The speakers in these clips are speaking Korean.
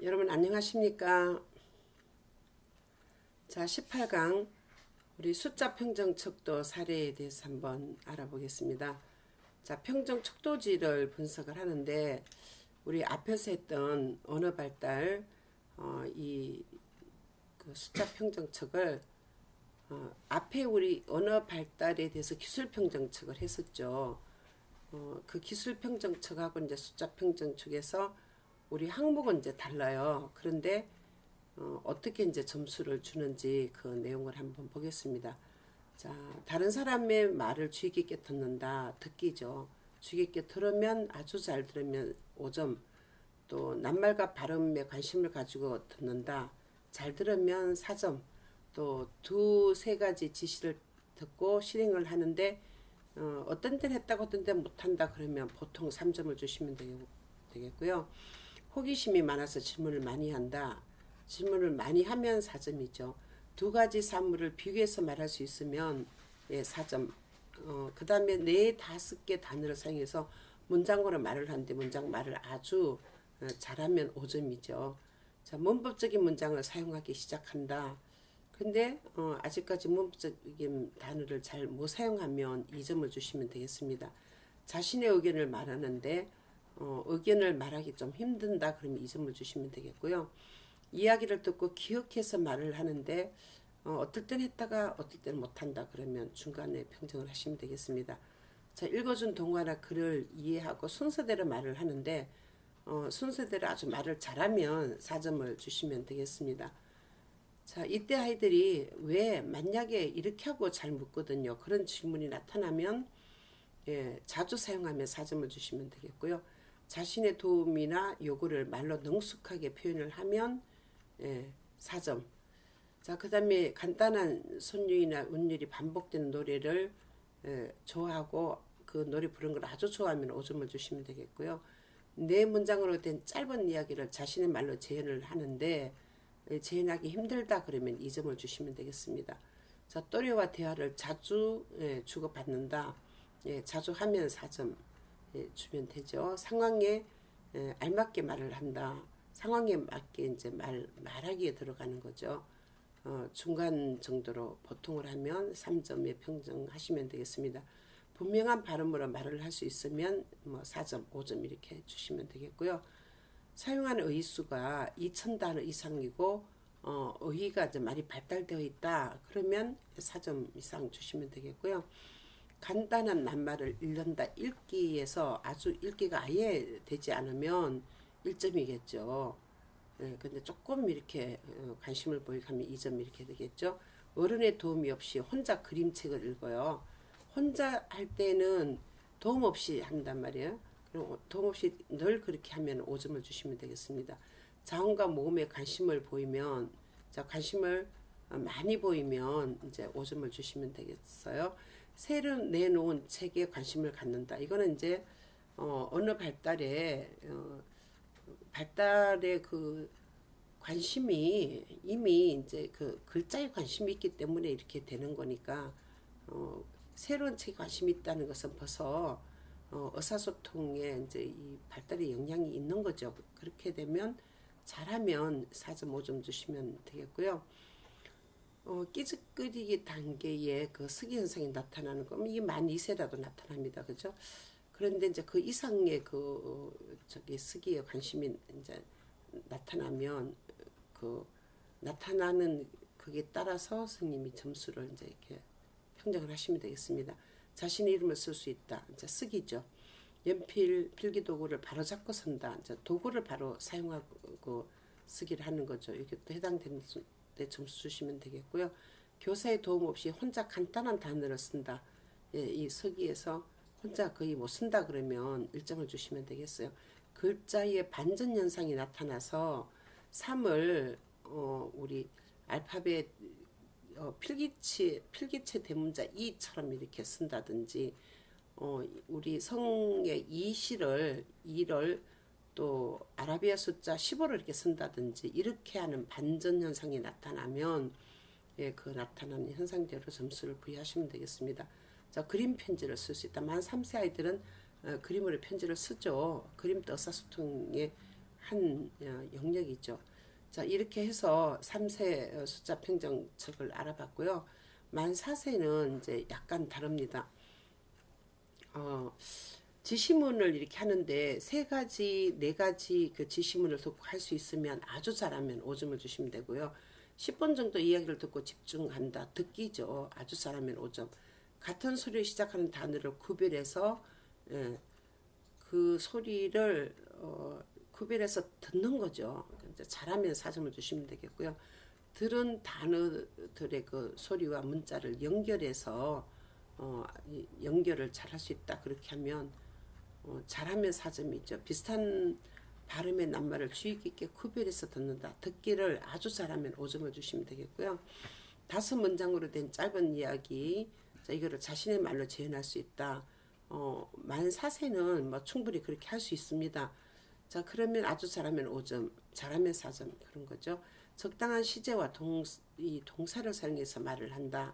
여러분 안녕하십니까? 자, 18강 우리 숫자 평정 척도 사례에 대해서 한번 알아보겠습니다. 자, 평정 척도지를 분석을 하는데 우리 앞에서 했던 언어 발달 그 숫자 평정책을 앞에 우리 언어 발달에 대해서 기술 평정책을 했었죠. 그 기술 평정책하고 이제 숫자 평정책에서 우리 항목은 이제 달라요. 그런데 어떻게 이제 점수를 주는지 그 내용을 한번 보겠습니다. 자, 다른 사람의 말을 주의 깊게 듣는다. 듣기죠. 주의 깊게 들으면 아주 잘 들으면 5점. 또 낱말과 발음에 관심을 가지고 듣는다. 잘 들으면 4점. 또 두세 가지 지시를 듣고 실행을 하는데 어떤 때는 했다고 어떤 때는 못한다 그러면 보통 3점을 주시면 되겠고요. 호기심이 많아서 질문을 많이 한다. 질문을 많이 하면 4점이죠. 두 가지 사물을 비교해서 말할 수 있으면 4점. 그 다음에 4, 5개 단어를 사용해서 문장으로 말을 하는데 문장 말을 아주 잘하면 5점이죠. 자, 문법적인 문장을 사용하기 시작한다. 근데 아직까지 문법적인 단어를 잘 못 사용하면 2점을 주시면 되겠습니다. 자신의 의견을 말하는데 의견을 말하기 좀 힘든다 그러면 2점을 주시면 되겠고요. 이야기를 듣고 기억해서 말을 하는데 어떨 땐 했다가 어떨 땐 못한다 그러면 중간에 평정을 하시면 되겠습니다. 자, 읽어준 동화나 글을 이해하고 순서대로 말을 하는데 순서대로 아주 말을 잘하면 4점을 주시면 되겠습니다. 자, 이때 아이들이 왜 만약에 이렇게 하고 잘 묻거든요. 그런 질문이 나타나면 자주 사용하면 4점을 주시면 되겠고요. 자신의 도움이나 요구를 말로 능숙하게 표현을 하면 4점. 자, 그 다음에 간단한 손율이나 운율이 반복되는 노래를 좋아하고 그 노래 부르는 걸 아주 좋아하면 5점을 주시면 되겠고요. 네 문장으로 된 짧은 이야기를 자신의 말로 재현을 하는데 재현하기 힘들다 그러면 2점을 주시면 되겠습니다. 자, 또래와 대화를 자주 주고받는다. 자주 하면 4점 주면 되죠. 상황에 알맞게 말을 한다. 상황에 맞게 이제 말하기에 들어가는 거죠. 중간 정도로 보통을 하면 3점에 평정하시면 되겠습니다. 분명한 발음으로 말을 할 수 있으면 4점, 5점 이렇게 주시면 되겠고요. 사용하는 의수가 2000단어 이상이고 어휘가 이제 많이 발달되어 있다. 그러면 4점 이상 주시면 되겠고요. 간단한 낱말을 읽는다. 읽기에서 아주 읽기가 아예 되지 않으면 1점이겠죠. 근데 조금 이렇게 관심을 보이게 하면 2점 이렇게 되겠죠. 어른의 도움이 없이 혼자 그림책을 읽어요. 혼자 할 때는 도움 없이 한단 말이에요. 그럼 도움 없이 늘 그렇게 하면 5점을 주시면 되겠습니다. 자음과 모음에 관심을 보이면, 자, 관심을 많이 보이면 이제 5점을 주시면 되겠어요. 새로 내놓은 책에 관심을 갖는다. 이거는 이제 언어 발달의 그 관심이 이미 이제 그 글자에 관심이 있기 때문에 이렇게 되는 거니까 새로운 책에 관심이 있다는 것은 벌써 의사소통에 이제 이 발달의 영향이 있는 거죠. 그렇게 되면 잘하면 4점, 5점 주시면 되겠고요. 끼적거리기 단계에 그 스기 현상이 나타나는 거, 이게 만 2세라도 나타납니다. 그죠? 그런데 이제 그 이상의 스기에 관심이 이제 나타나면 그 나타나는 그게 따라서 선생님이 점수를 이제 이렇게 평정을 하시면 되겠습니다. 자신의 이름을 쓸 수 있다. 이제 쓰기죠. 연필, 필기도구를 바로 잡고 쓴다. 이제 도구를 바로 사용하고 쓰기를 하는 거죠. 이게 또 해당되는 데 점수 주시면 되겠고요. 교사의 도움 없이 혼자 간단한 단어를 쓴다. 이 서기에서 혼자 거의 못 쓴다 그러면 1점을 주시면 되겠어요. 글자의 반전 현상이 나타나서 3을 우리 알파벳 필기체 대문자 이처럼 이렇게 쓴다든지 우리 성의 이시를 2를 또 아라비아 숫자 15를 이렇게 쓴다든지 이렇게 하는 반전 현상이 나타나면 그 나타나는 현상대로 점수를 부여하시면 되겠습니다. 자, 그림 편지를 쓸 수 있다. 만 3세 아이들은 그림으로 편지를 쓰죠. 그림도 의사소통에 한 영역이죠. 자, 이렇게 해서 3세 숫자 평정책을 알아봤고요. 만 4세는 이제 약간 다릅니다. 지시문을 이렇게 하는데 세 가지, 네 가지 그 지시문을 듣고 할 수 있으면 아주 잘하면 5점을 주시면 되고요. 10분 정도 이야기를 듣고 집중한다. 듣기죠. 아주 잘하면 5점. 같은 소리를 시작하는 단어를 구별해서 그 소리를 구별해서 듣는 거죠. 잘하면 4점을 주시면 되겠고요. 들은 단어들의 그 소리와 문자를 연결해서 연결을 잘 할 수 있다. 그렇게 하면 잘하면 4점이죠. 비슷한 발음의 낱말을 주의 깊게 구별해서 듣는다. 듣기를 아주 잘하면 5점을 주시면 되겠고요. 5문장으로 된 짧은 이야기, 자, 이거를 자신의 말로 재현할 수 있다. 만 4세는 뭐 충분히 그렇게 할 수 있습니다. 자, 그러면 아주 잘하면 5점, 잘하면 4점 그런 거죠. 적당한 시제와 이 동사를 사용해서 말을 한다.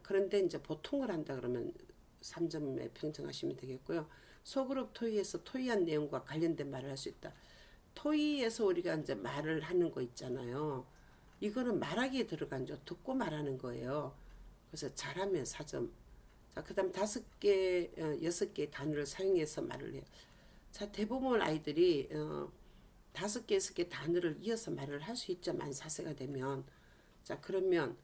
그런데 이제 보통을 한다 그러면 3점에 평정하시면 되겠고요. 소그룹 토의에서 토의한 내용과 관련된 말을 할 수 있다. 토의에서 우리가 이제 말을 하는 거 있잖아요. 이거는 말하기에 들어간죠. 듣고 말하는 거예요. 그래서 잘하면 4점. 자, 그 다음 5개, 6개 단어를 사용해서 말을 해요. 자, 대부분 아이들이 5개, 6개 단어를 이어서 말을 할 수 있죠. 만 4세가 되면. 자, 그러면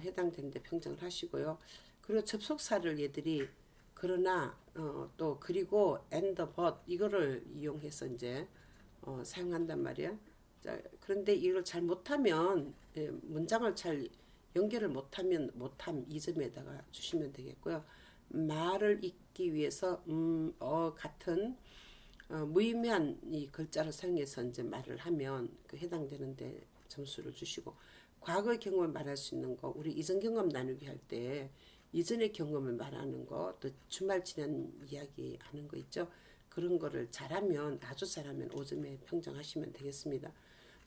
해당되는데 평정을 하시고요. 그리고 접속사를 얘들이 그러나 또 그리고 and but 이거를 이용해서 이제 사용한단 말이야. 자, 그런데 이걸 잘 못하면 문장을 잘 연결을 못하면 못함 2점에다가 주시면 되겠고요. 말을 잇기 위해서 같은 무의미한 이 글자를 사용해서 이제 말을 하면 그 해당되는데 점수를 주시고, 과거의 경험을 말할 수 있는 거, 우리 이전 경험 나누기 할 때 이전의 경험을 말하는 거, 또 주말 지난 이야기 하는 거 있죠. 그런 거를 잘하면, 아주 잘하면 5점에 평정하시면 되겠습니다.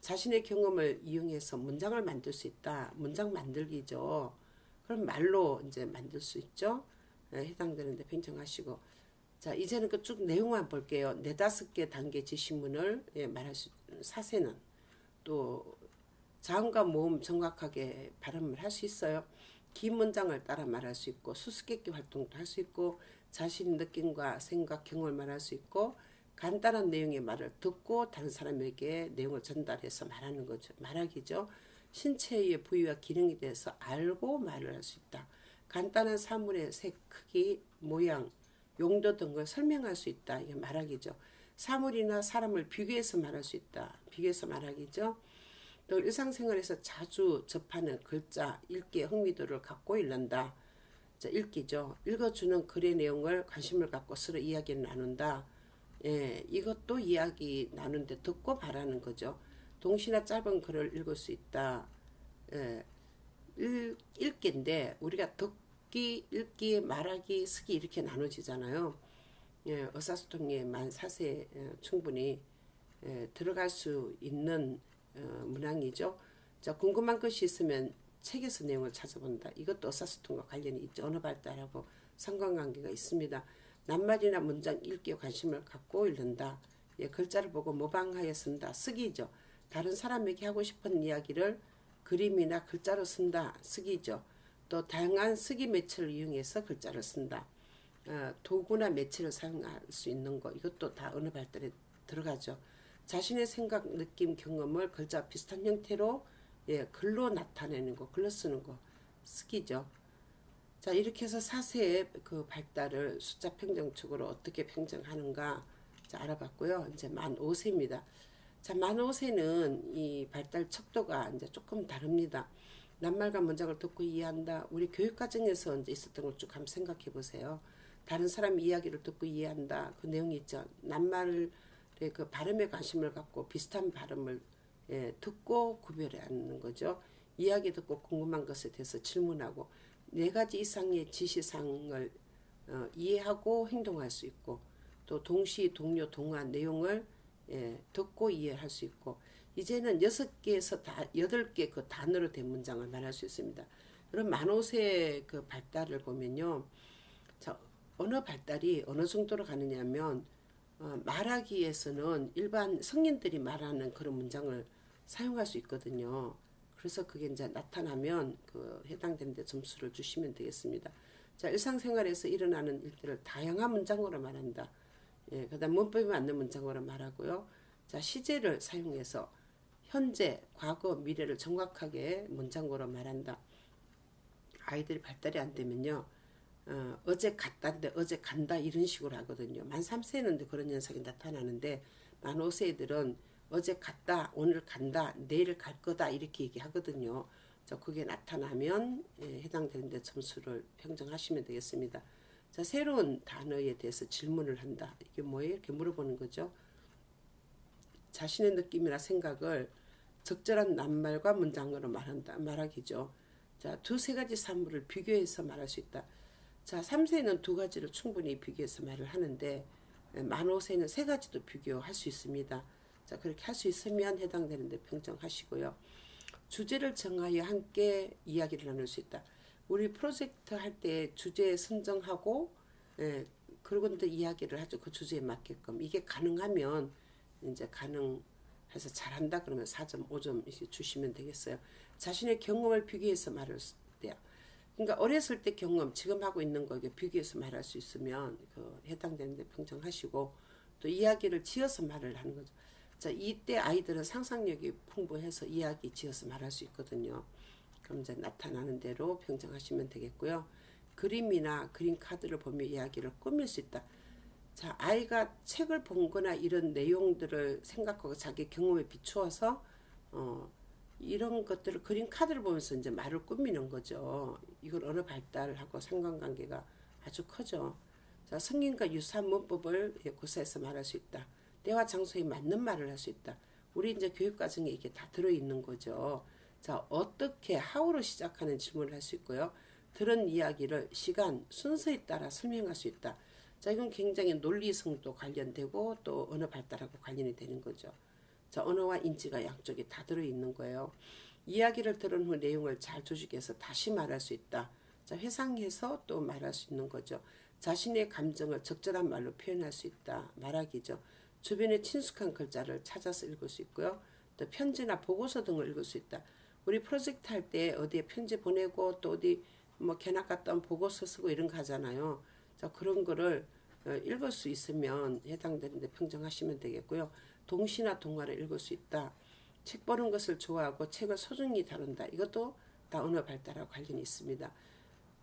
자신의 경험을 이용해서 문장을 만들 수 있다. 문장 만들기죠. 그럼 말로 이제 만들 수 있죠. 해당되는데 평정하시고. 자, 이제는 그 쭉 내용만 볼게요. 4-5개 단계 지시문을 말할 수, 4세는 또 자음과 모음 정확하게 발음을 할 수 있어요. 긴 문장을 따라 말할 수 있고, 수수께끼 활동도 할 수 있고, 자신의 느낌과 생각, 경험을 말할 수 있고, 간단한 내용의 말을 듣고 다른 사람에게 내용을 전달해서 말하는 거죠. 말하기죠. 신체의 부위와 기능에 대해서 알고 말을 할 수 있다. 간단한 사물의 색, 크기, 모양, 용도 등을 설명할 수 있다. 이게 말하기죠. 사물이나 사람을 비교해서 말할 수 있다. 비교해서 말하기죠. 또 일상생활에서 자주 접하는 글자, 읽기에 흥미도를 갖고 읽는다. 자, 읽기죠. 읽어주는 글의 내용을 관심을 갖고 서로 이야기를 나눈다. 이것도 이야기 나누는데 듣고 말하는 거죠. 동시나 짧은 글을 읽을 수 있다. 읽기인데 우리가 듣기, 읽기, 말하기, 쓰기 이렇게 나눠지잖아요. 의사소통에 만 4세 충분히 들어갈 수 있는 문항이죠. 자, 궁금한 것이 있으면 책에서 내용을 찾아본다. 이것도 의사소통과 관련이 있죠. 언어 발달하고 상관관계가 있습니다. 낱말이나 문장 읽기에 관심을 갖고 읽는다. 글자를 보고 모방하여 쓴다. 쓰기죠. 다른 사람에게 하고 싶은 이야기를 그림이나 글자로 쓴다. 쓰기죠. 또 다양한 쓰기 매체를 이용해서 글자를 쓴다. 도구나 매체를 사용할 수 있는 거, 이것도 다 언어 발달에 들어가죠. 자신의 생각, 느낌, 경험을 글자 비슷한 형태로 글로 나타내는 거, 글로 쓰는 거, 쓰기죠. 자, 이렇게 해서 4세의 그 발달을 숫자 평정책으로 어떻게 평정하는가 알아봤고요. 이제 만 5세입니다. 자, 만 5세는 이 발달 척도가 이제 조금 다릅니다. 낱말과 문장을 듣고 이해한다. 우리 교육 과정에서 이제 있었던 걸 쭉 한번 생각해 보세요. 다른 사람 이야기를 듣고 이해한다. 그 내용이 있죠. 낱말의 그 발음에 관심을 갖고 비슷한 발음을 듣고 구별하는 거죠. 이야기 듣고 궁금한 것에 대해서 질문하고 4가지 이상의 지시사항을 이해하고 행동할 수 있고, 또 동시, 동료, 동화 내용을 듣고 이해할 수 있고, 이제는 6개에서 8개 그 단어로 된 문장을 말할 수 있습니다. 그럼 만 5세 그 발달을 보면요. 자, 언어 발달이 어느 정도로 가느냐면 말하기에서는 일반 성인들이 말하는 그런 문장을 사용할 수 있거든요. 그래서 그게 이제 나타나면 그 해당되는 데 점수를 주시면 되겠습니다. 자, 일상생활에서 일어나는 일들을 다양한 문장으로 말한다. 예, 그다음 문법에 맞는 문장으로 말하고요. 자, 시제를 사용해서 현재, 과거, 미래를 정확하게 문장으로 말한다. 아이들이 발달이 안 되면요. 어제 갔다인데 어제 간다 이런 식으로 하거든요. 만 3세는 그런 현상이 나타나는데 만 5세들은 어제 갔다, 오늘 간다, 내일 갈 거다 이렇게 얘기하거든요. 그게 나타나면 해당되는 데 점수를 평정하시면 되겠습니다. 자, 새로운 단어에 대해서 질문을 한다. 이게 뭐예요? 이렇게 물어보는 거죠. 자신의 느낌이나 생각을 적절한 낱말과 문장으로 말하기죠. 자, 두세 가지 사물을 비교해서 말할 수 있다. 자, 3세는 두 가지를 충분히 비교해서 말을 하는데 만 5세는 세 가지도 비교할 수 있습니다. 자, 그렇게 할 수 있으면 해당되는 데 평정하시고요. 주제를 정하여 함께 이야기를 나눌 수 있다. 우리 프로젝트 할 때 주제 선정하고 그러고 또 이야기를 하죠. 그 주제에 맞게끔. 이게 가능하면 이제 가능해서 잘한다 그러면 4점, 5점 이렇게 주시면 되겠어요. 자신의 경험을 비교해서 말할 때요. 그러니까 어렸을 때 경험, 지금 하고 있는 거 비교해서 말할 수 있으면 그 해당되는 데 평정하시고 또 이야기를 지어서 말을 하는 거죠. 자, 이때 아이들은 상상력이 풍부해서 이야기 지어서 말할 수 있거든요. 그럼 이제 나타나는 대로 평정하시면 되겠고요. 그림이나 그림 카드를 보며 이야기를 꾸밀 수 있다. 자, 아이가 책을 본거나 이런 내용들을 생각하고 자기 경험에 비추어서 이런 것들을 그림 카드를 보면서 이제 말을 꾸미는 거죠. 이걸 언어 발달하고 상관관계가 아주 크죠. 자, 성인과 유사한 문법을 구사해서 말할 수 있다. 때와 장소에 맞는 말을 할 수 있다. 우리 이제 교육 과정에 이게 다 들어있는 거죠. 자, 어떻게, how로 시작하는 질문을 할 수 있고요. 들은 이야기를 시간, 순서에 따라 설명할 수 있다. 자, 이건 굉장히 논리성도 관련되고 또 언어 발달하고 관련이 되는 거죠. 자, 언어와 인지가 양쪽에 다 들어있는 거예요. 이야기를 들은 후 내용을 잘 조직해서 다시 말할 수 있다. 자, 회상해서 또 말할 수 있는 거죠. 자신의 감정을 적절한 말로 표현할 수 있다. 말하기죠. 주변에 친숙한 글자를 찾아서 읽을 수 있고요. 또 편지나 보고서 등을 읽을 수 있다. 우리 프로젝트 할 때 어디에 편지 보내고 또 어디 뭐 견학 갔다 온 보고서 쓰고 이런 거 하잖아요. 자, 그런 거를 읽을 수 있으면 해당되는데 평정하시면 되겠고요. 동시나 동화를 읽을 수 있다. 책 보는 것을 좋아하고 책을 소중히 다룬다. 이것도 다 언어 발달하고 관련이 있습니다.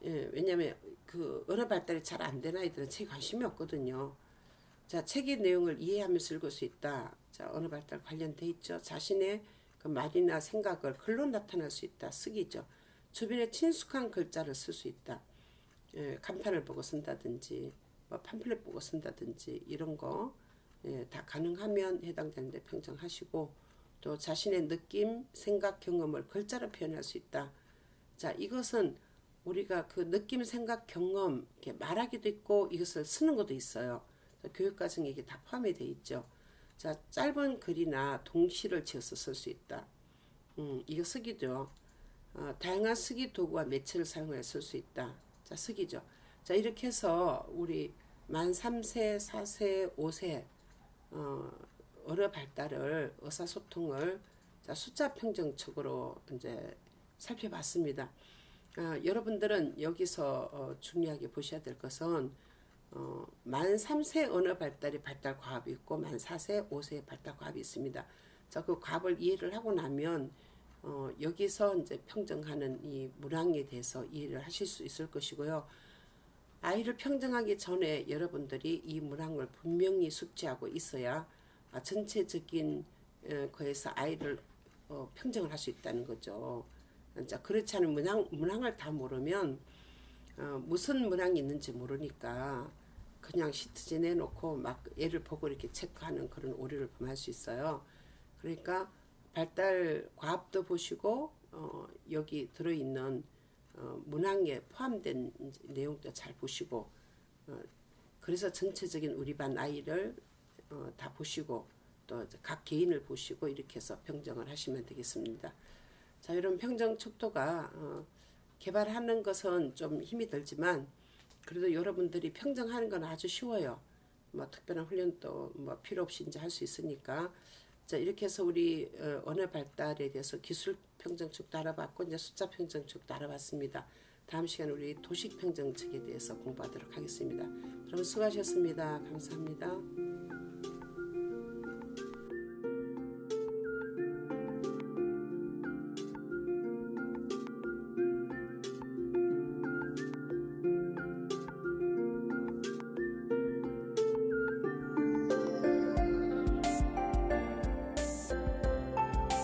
예, 왜냐하면 그 언어 발달이 잘 안 된 아이들은 책에 관심이 없거든요. 자, 책의 내용을 이해하면서 읽을 수 있다. 자, 언어 발달 관련돼 있죠. 자신의 그 말이나 생각을 글로 나타낼 수 있다. 쓰기죠. 주변에 친숙한 글자를 쓸 수 있다. 예, 간판을 보고 쓴다든지 뭐 팜플렛 보고 쓴다든지 이런 거 다 가능하면 해당되는데 평정하시고 또 자신의 느낌, 생각, 경험을 글자로 표현할 수 있다. 자, 이것은 우리가 그 느낌, 생각, 경험 이렇게 말하기도 있고 이것을 쓰는 것도 있어요. 교육과정에 이게 다 포함이 돼 있죠. 자, 짧은 글이나 동시를 지어서 쓸 수 있다. 이거 쓰기죠. 다양한 쓰기 도구와 매체를 사용해 쓸 수 있다. 자, 쓰기죠. 자, 이렇게 해서 우리 만 3세, 4세, 5세 언어 발달을 의사소통을 자, 숫자 평정책으로 이제 살펴봤습니다. 여러분들은 여기서 중요하게 보셔야 될 것은 만 3세 언어 발달이 발달 과업이 있고 만 4세, 5세 발달 과업이 있습니다. 자, 그 과업을 이해를 하고 나면 여기서 이제 평정하는 이 문항에 대해서 이해를 하실 수 있을 것이고요. 아이를 평정하기 전에 여러분들이 이 문항을 분명히 숙지하고 있어야 전체적인 거에서 아이를 평정을 할 수 있다는 거죠. 자, 그렇지 않은 문항을 다 모르면 무슨 문항이 있는지 모르니까 그냥 시트지 내놓고 막 애를 보고 이렇게 체크하는 그런 오류를 범할 수 있어요. 그러니까 발달 과업도 보시고 여기 들어있는 문항에 포함된 내용도 잘 보시고 그래서 전체적인 우리 반 아이를 다 보시고 또 각 개인을 보시고 이렇게 해서 평정을 하시면 되겠습니다. 자, 이런 평정 척도가 개발하는 것은 좀 힘이 들지만 그래도 여러분들이 평정하는 건 아주 쉬워요. 뭐 특별한 훈련도 뭐 필요 없이 이제 할 수 있으니까. 자, 이렇게 해서 우리 언어 발달에 대해서 기술 평정축도 알아봤고 이제 숫자 평정축도 알아봤습니다. 다음 시간 우리 도식 평정축에 대해서 공부하도록 하겠습니다. 여러분 수고하셨습니다. 감사합니다.